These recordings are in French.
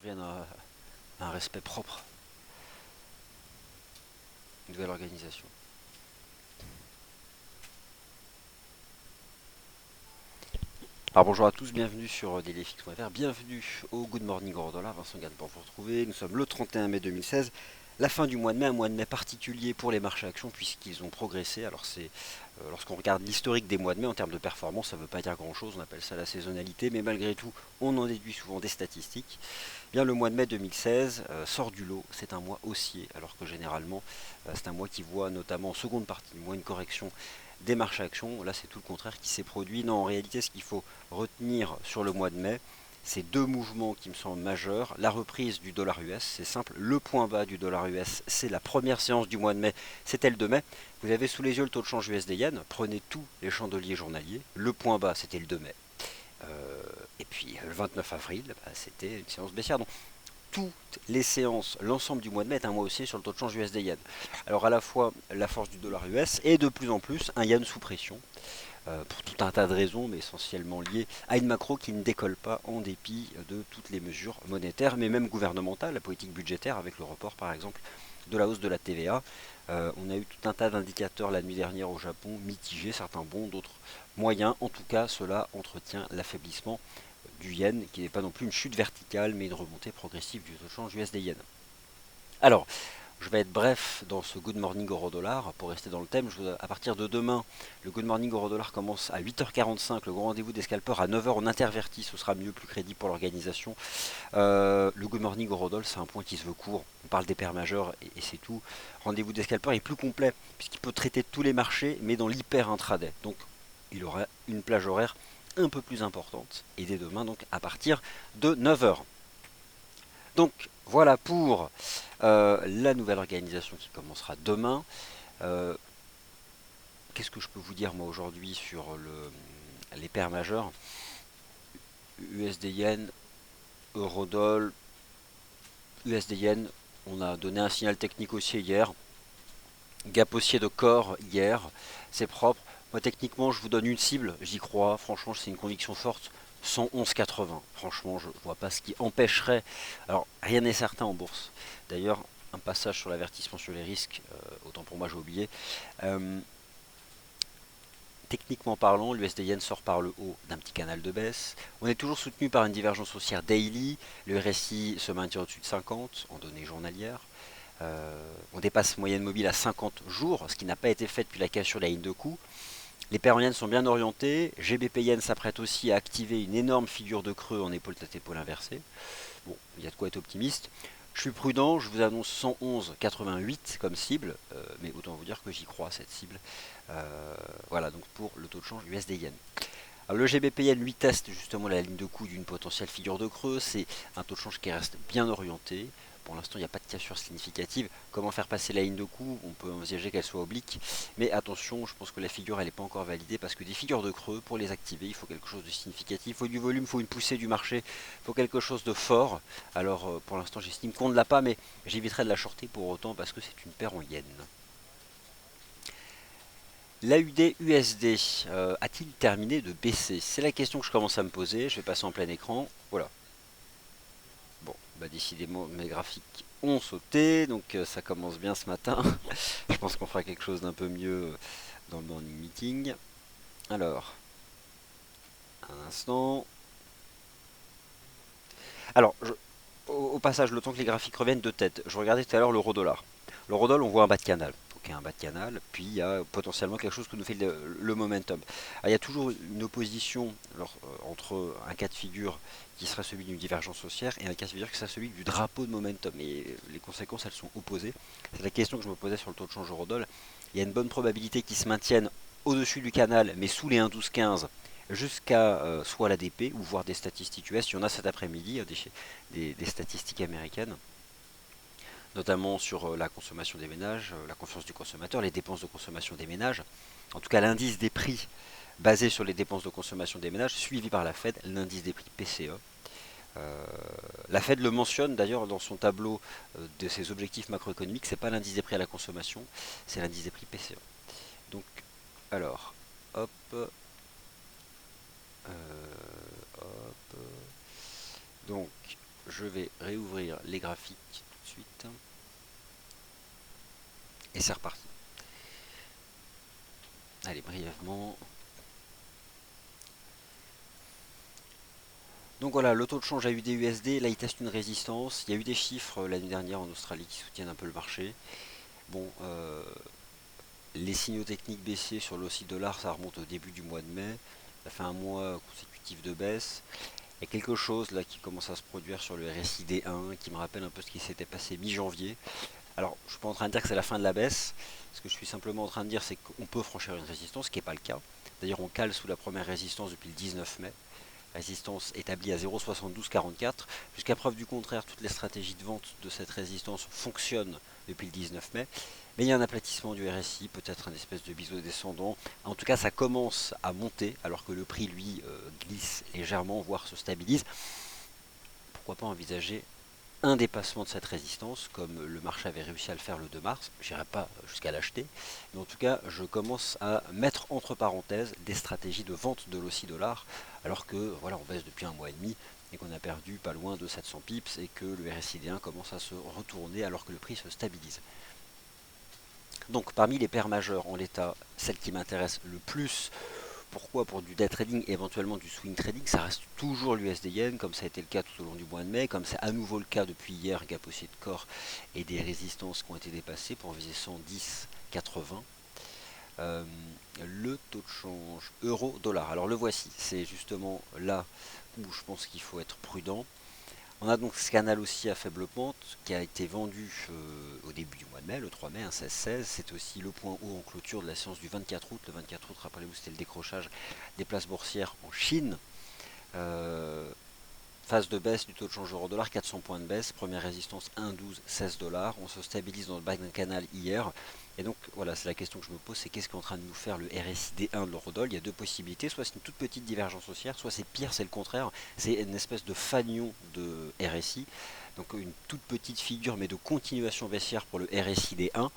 revienne à un respect propre, une nouvelle organisation. Alors bonjour à tous, bienvenue sur dailyfx.fr, bienvenue au Good Morning Eurodollar, Vincent Gagne pour vous retrouver. Nous sommes le 31 mai 2016, la fin du mois de mai, un mois de mai particulier pour les marchés actions puisqu'ils ont progressé. Alors c'est lorsqu'on regarde l'historique des mois de mai en termes de performance, ça ne veut pas dire grand chose, on appelle ça la saisonnalité, mais malgré tout on en déduit souvent des statistiques. Bien le mois de mai 2016 sort du lot, c'est un mois haussier, alors que généralement c'est un mois qui voit notamment en seconde partie du mois une correction des marchés actions. Là c'est tout le contraire qui s'est produit. Non, en réalité ce qu'il faut retenir sur le mois de mai, c'est deux mouvements qui me semblent majeurs. La reprise du dollar US, c'est simple, le point bas du dollar US, c'est la première séance du mois de mai, c'était le 2 mai. Vous avez sous les yeux le taux de change USD Yen, prenez tous les chandeliers journaliers, le point bas c'était le 2 mai. Et puis le 29 avril, c'était une séance baissière. Donc toutes les séances, l'ensemble du mois de mai est un mois haussier sur le taux de change USD Yen. Alors à la fois la force du dollar US et de plus en plus un Yen sous pression pour tout un tas de raisons, mais essentiellement liées à une macro qui ne décolle pas en dépit de toutes les mesures monétaires, mais même gouvernementales, la politique budgétaire avec le report par exemple de la hausse de la TVA. On a eu tout un tas d'indicateurs la nuit dernière au Japon, mitigés, certains bons, d'autres moyens. En tout cas, cela entretient l'affaiblissement du yen, qui n'est pas non plus une chute verticale, mais une remontée progressive du taux de change USD yen. Alors, je vais être bref dans ce Good Morning Euro Dollar pour rester dans le thème. À partir de demain, le Good Morning Euro Dollar commence à 8h45, le grand rendez-vous des scalpers à 9h. On intervertit, ce sera mieux, plus crédible pour l'organisation. Le Good Morning Euro Dollar, c'est un point qui se veut court. On parle des paires majeures et c'est tout. Rendez-vous des scalpers est plus complet puisqu'il peut traiter tous les marchés, mais dans l'hyper intraday. Donc, il aura une plage horaire un peu plus importante et dès demain, donc à partir de 9h. Donc voilà pour la nouvelle organisation qui commencera demain. Euh, Qu'est-ce que je peux vous dire moi aujourd'hui sur les paires majeures? USD Yen, Eurodoll, USD Yen, on a donné un signal technique haussier hier. Gap haussier de corps hier, c'est propre. Moi techniquement je vous donne une cible, j'y crois, franchement c'est une conviction forte. 111,80. Franchement, je ne vois pas ce qui empêcherait. Alors, rien n'est certain en bourse. D'ailleurs, un passage sur l'avertissement sur les risques, autant pour moi j'ai oublié. Euh, Techniquement parlant, l'USD Yen sort par le haut d'un petit canal de baisse. On est toujours soutenu par une divergence haussière daily. Le RSI se maintient au-dessus de 50 en données journalières. On dépasse moyenne mobile à 50 jours, ce qui n'a pas été fait depuis la cassure de la ligne de coup. Les paires en yen sont bien orientées. GBP Yen s'apprête aussi à activer une énorme figure de creux en épaule tête épaule inversée. Bon, il y a de quoi être optimiste. Je suis prudent, je vous annonce 111,88 comme cible, mais autant vous dire que j'y crois cette cible. Voilà donc pour le taux de change USD Yen. Alors, le GBP Yen lui teste justement la ligne de coup d'une potentielle figure de creux. C'est un taux de change qui reste bien orienté. Pour l'instant, il n'y a pas de cassure significative. Comment faire passer la ligne de coup? On peut envisager qu'elle soit oblique. Mais attention, je pense que la figure, elle n'est pas encore validée parce que des figures de creux, pour les activer, il faut quelque chose de significatif. Il faut du volume, il faut une poussée du marché, il faut quelque chose de fort. Alors, pour l'instant, j'estime qu'on ne l'a pas, mais j'éviterai de la shorter pour autant parce que c'est une paire en yen. L'AUD USD a-t-il terminé de baisser? C'est la question que je commence à me poser. Je vais passer en plein écran. Voilà. Bon, bah décidément, mes graphiques ont sauté, donc ça commence bien ce matin. Je pense qu'on fera quelque chose d'un peu mieux dans le morning meeting. Alors, un instant. Alors, au passage, le temps que les graphiques reviennent de tête, je regardais tout à l'heure l'euro-dollar. L'euro-dollar, on voit un bas de canal. Ok, un bas de canal, puis il y a potentiellement quelque chose que nous fait le momentum. Alors, il y a toujours une opposition entre un cas de figure qui serait celui d'une divergence haussière et un cas de figure qui serait celui du drapeau de momentum. Et les conséquences, elles sont opposées. C'est la question que je me posais sur le taux de change euro-dollar. Il y a une bonne probabilité qu'il se maintienne au-dessus du canal, mais sous les 1,1215 jusqu'à soit l'ADP ou voir des statistiques US. Il y en a cet après-midi, des statistiques américaines, notamment sur la consommation des ménages, la confiance du consommateur, les dépenses de consommation des ménages. En tout cas, l'indice des prix basé sur les dépenses de consommation des ménages, suivi par la Fed, l'indice des prix PCE. La Fed le mentionne d'ailleurs dans son tableau de ses objectifs macroéconomiques, c'est pas l'indice des prix à la consommation, c'est l'indice des prix PCE. Donc, alors, hop, hop, donc je vais réouvrir les graphiques tout de suite. Et c'est reparti. Allez, brièvement. Donc voilà, le taux de change AUD-USD, là il teste une résistance. Il y a eu des chiffres l'année dernière en Australie qui soutiennent un peu le marché. Bon, les signaux techniques baissiers sur l'ossi dollar, ça remonte au début du mois de mai. Ça fait un mois consécutif de baisse. Il y a quelque chose là qui commence à se produire sur le RSI D1 qui me rappelle un peu ce qui s'était passé mi-janvier. Alors, je ne suis pas en train de dire que c'est la fin de la baisse. Ce que je suis simplement en train de dire, c'est qu'on peut franchir une résistance, ce qui n'est pas le cas. D'ailleurs, on cale sous la première résistance depuis le 19 mai. Résistance établie à 0,7244. Jusqu'à preuve du contraire, toutes les stratégies de vente de cette résistance fonctionnent depuis le 19 mai. Mais il y a un aplatissement du RSI, peut-être un espèce de biseau descendant. En tout cas, ça commence à monter, alors que le prix, lui, glisse légèrement, voire se stabilise. Pourquoi pas envisager un dépassement de cette résistance, comme le marché avait réussi à le faire le 2 mars. Je n'irai pas jusqu'à l'acheter, mais en tout cas, je commence à mettre entre parenthèses des stratégies de vente de l'ossi dollar, alors que voilà, on baisse depuis un mois et demi et qu'on a perdu pas loin de 700 pips et que le RSI-D1 commence à se retourner alors que le prix se stabilise. Donc parmi les paires majeures en l'état, celle qui m'intéresse le plus, pourquoi pour du day trading et éventuellement du swing trading, ça reste toujours l'USD Yen, comme ça a été le cas tout au long du mois de mai, comme c'est à nouveau le cas depuis hier, gap haussier de corps et des résistances qui ont été dépassées pour viser 110,80. Le taux de change euro-dollar, alors le voici, c'est justement là où je pense qu'il faut être prudent. On a donc ce canal aussi à faible pente qui a été vendu au début du mois de mai, le 3 mai, 16-16. C'est aussi le point haut en clôture de la séance du 24 août. Le 24 août, rappelez-vous, c'était le décrochage des places boursières en Chine. Phase de baisse du taux de change euro-dollar, 400 points de baisse. Première résistance 1,12-16 $. On se stabilise dans le bas d'un canal hier. Et donc voilà, c'est la question que je me pose, c'est qu'est-ce qu'est en train de nous faire le RSI-D1 de l'eurodoll. Il y a deux possibilités, soit c'est une toute petite divergence haussière, soit c'est pire, c'est le contraire. C'est une espèce de fanion de RSI. Donc une toute petite figure, mais de continuation baissière pour le RSI-D1.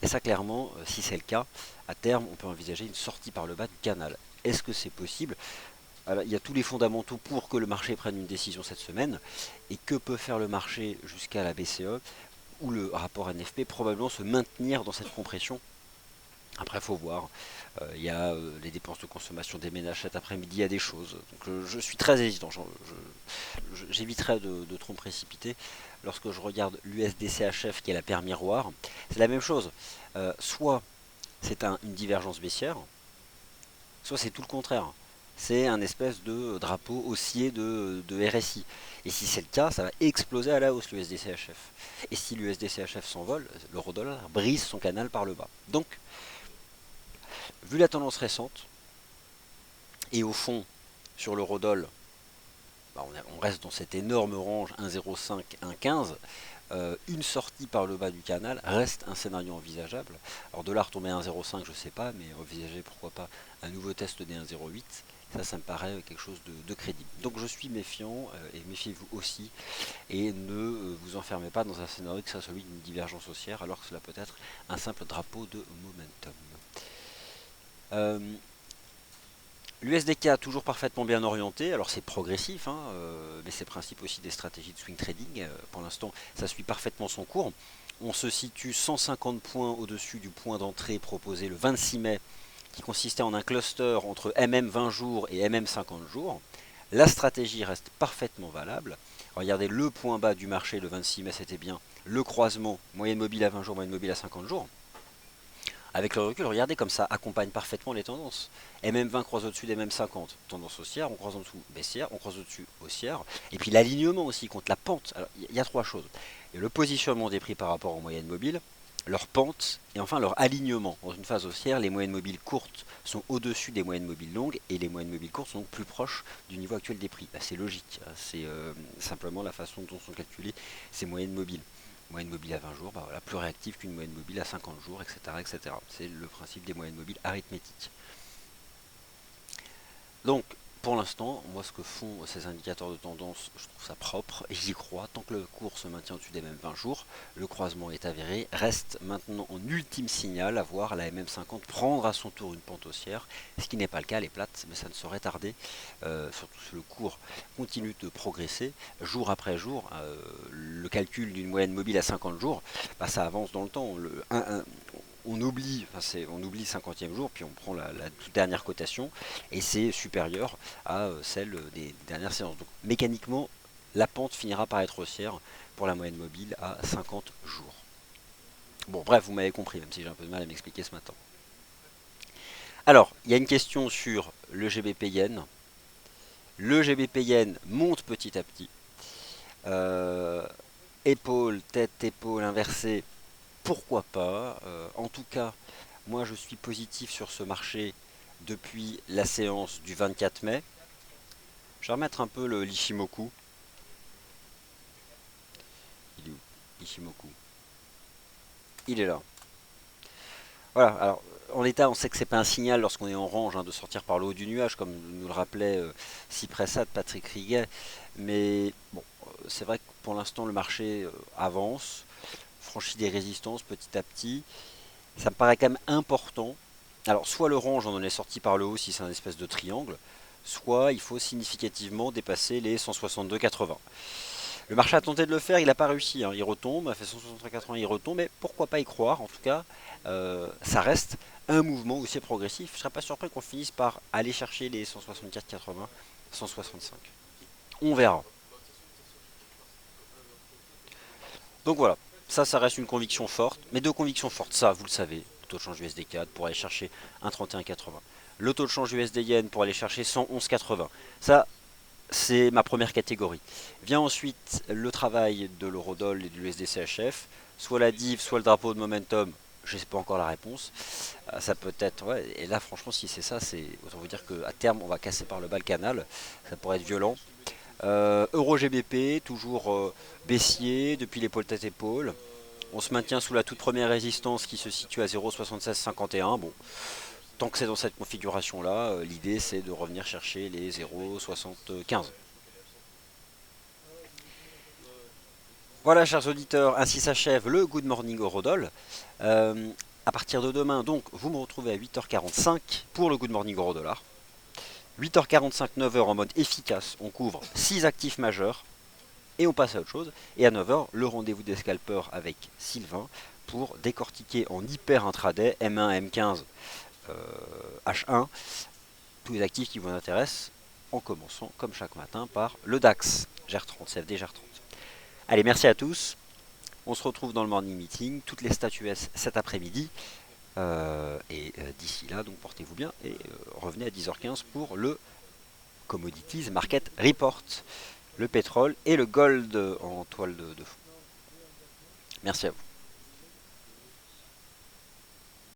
Et ça clairement, si c'est le cas, à terme, on peut envisager une sortie par le bas du canal. Est-ce que c'est possible? Alors, il y a tous les fondamentaux pour que le marché prenne une décision cette semaine. Et que peut faire le marché jusqu'à la BCE ou le rapport NFP? Probablement se maintenir dans cette compression. Après, il faut voir. Il y a les dépenses de consommation des ménages cet après-midi, il y a des choses. Donc, je suis très hésitant. J'éviterai de trop me précipiter. Lorsque je regarde l'USDCHF, qui est la paire miroir, c'est la même chose. Soit c'est une divergence baissière, soit c'est tout le contraire. C'est un espèce de drapeau haussier de RSI. Et si c'est le cas, ça va exploser à la hausse l'USDCHF. Et si l'USDCHF s'envole, l'euro-dollar brise son canal par le bas. Donc, vu la tendance récente, et au fond, sur l'eurodoll, bah on reste dans cet énorme range 1,05, 1,15. Une sortie par le bas du canal reste un scénario envisageable. Alors dollar tomber à 1,05, je ne sais pas, mais envisager pourquoi pas un nouveau test des 1,08. Ça me paraît quelque chose de crédible. Donc je suis méfiant, et méfiez-vous aussi, et ne vous enfermez pas dans un scénario que ce soit celui d'une divergence haussière, alors que cela peut être un simple drapeau de momentum. L'USDK toujours parfaitement bien orienté, alors c'est progressif, hein, mais c'est le principe aussi des stratégies de swing trading. Pour l'instant, ça suit parfaitement son cours. On se situe 150 points au-dessus du point d'entrée proposé le 26 mai, qui consistait en un cluster entre MM 20 jours et MM 50 jours. La stratégie reste parfaitement valable. Regardez le point bas du marché le 26 mai, c'était bien le croisement moyenne mobile à 20 jours, moyenne mobile à 50 jours. Avec le recul, regardez comme ça accompagne parfaitement les tendances. MM20 croise au-dessus des MM50, tendance haussière, on croise en dessous baissière, on croise au-dessus haussière. Et puis l'alignement aussi contre la pente. Alors il y a trois choses. Il y a le positionnement des prix par rapport aux moyennes mobiles, leur pente et enfin leur alignement. Dans une phase haussière, les moyennes mobiles courtes sont au-dessus des moyennes mobiles longues et les moyennes mobiles courtes sont plus proches du niveau actuel des prix. C'est logique, c'est simplement la façon dont sont calculées ces moyennes mobiles. Moyenne mobile à 20 jours, bah voilà, plus réactive qu'une moyenne mobile à 50 jours, etc. etc. C'est le principe des moyennes mobiles arithmétiques. Donc, pour l'instant, moi ce que font ces indicateurs de tendance, je trouve ça propre, et j'y crois, tant que le cours se maintient au-dessus des mêmes 20 jours, le croisement est avéré, reste maintenant en ultime signal à voir la MM50 prendre à son tour une pente haussière, ce qui n'est pas le cas, elle est plate, mais ça ne saurait tarder, surtout si le cours continue de progresser jour après jour. Le calcul d'une moyenne mobile à 50 jours, bah, ça avance dans le temps. On oublie, on oublie le 50e jour, puis on prend la toute dernière cotation, et c'est supérieur à celle des dernières séances. Donc mécaniquement, la pente finira par être haussière pour la moyenne mobile à 50 jours. Bon, bref, vous m'avez compris, même si j'ai un peu de mal à m'expliquer ce matin. Alors, il y a une question sur le GBP Yen. Le GBP Yen monte petit à petit. Épaule, tête, épaule inversée, pourquoi pas. En tout cas, moi je suis positif sur ce marché depuis la séance du 24 mai. Je vais remettre un peu l'Ishimoku. Il est où l'Ishimoku? Il est là. Voilà, alors en l'état, on sait que c'est pas un signal lorsqu'on est en range hein, de sortir par le haut du nuage, comme nous le rappelait Cypressa de Patrick Riguet. Mais bon, c'est vrai que pour l'instant, le marché avance, franchit des résistances petit à petit. Ça me paraît quand même important. Alors, soit le range, on en est sorti par le haut si c'est un espèce de triangle, soit il faut significativement dépasser les 162,80. Le marché a tenté de le faire, il n'a pas réussi. Hein. Il retombe, a fait 163,80, il retombe, mais pourquoi pas y croire? En tout cas, ça reste un mouvement aussi progressif. Je ne serais pas surpris qu'on finisse par aller chercher les 164,80, 165. On verra. Donc voilà, ça reste une conviction forte, mais deux convictions fortes, ça vous le savez, le taux de change USD4 pour aller chercher 1,3180. Le taux de change USD Yen pour aller chercher 111,80. Ça, c'est ma première catégorie. Vient ensuite le travail de l'eurodoll et de l'USD-CHF, soit la div, soit le drapeau de momentum. Je ne sais pas encore la réponse. Ça peut être, ouais, et là franchement si c'est ça, c'est autant vous dire qu'à terme on va casser par le bas le canal. Ça pourrait être violent. Euro GBP, toujours baissier depuis l'épaule tête épaule. On se maintient sous la toute première résistance qui se situe à 0,7651. Bon, tant que c'est dans cette configuration là, l'idée c'est de revenir chercher les 0,75. Voilà chers auditeurs, ainsi s'achève le Good Morning Eurodoll. À partir de demain, donc, vous me retrouvez à 8h45 pour le Good Morning Eurodollar. 8h45, 9h en mode efficace, on couvre 6 actifs majeurs et on passe à autre chose. Et à 9h, le rendez-vous des scalpers avec Sylvain pour décortiquer en hyper intraday M1, M15, H1, tous les actifs qui vous intéressent, en commençant comme chaque matin par le DAX, GR30, CFD GR30. Allez, merci à tous. On se retrouve dans le morning meeting, toutes les stats US cet après-midi. D'ici là, donc portez-vous bien et revenez à 10h15 pour le Commodities Market Report, le pétrole et le gold en toile de fond. Merci à vous.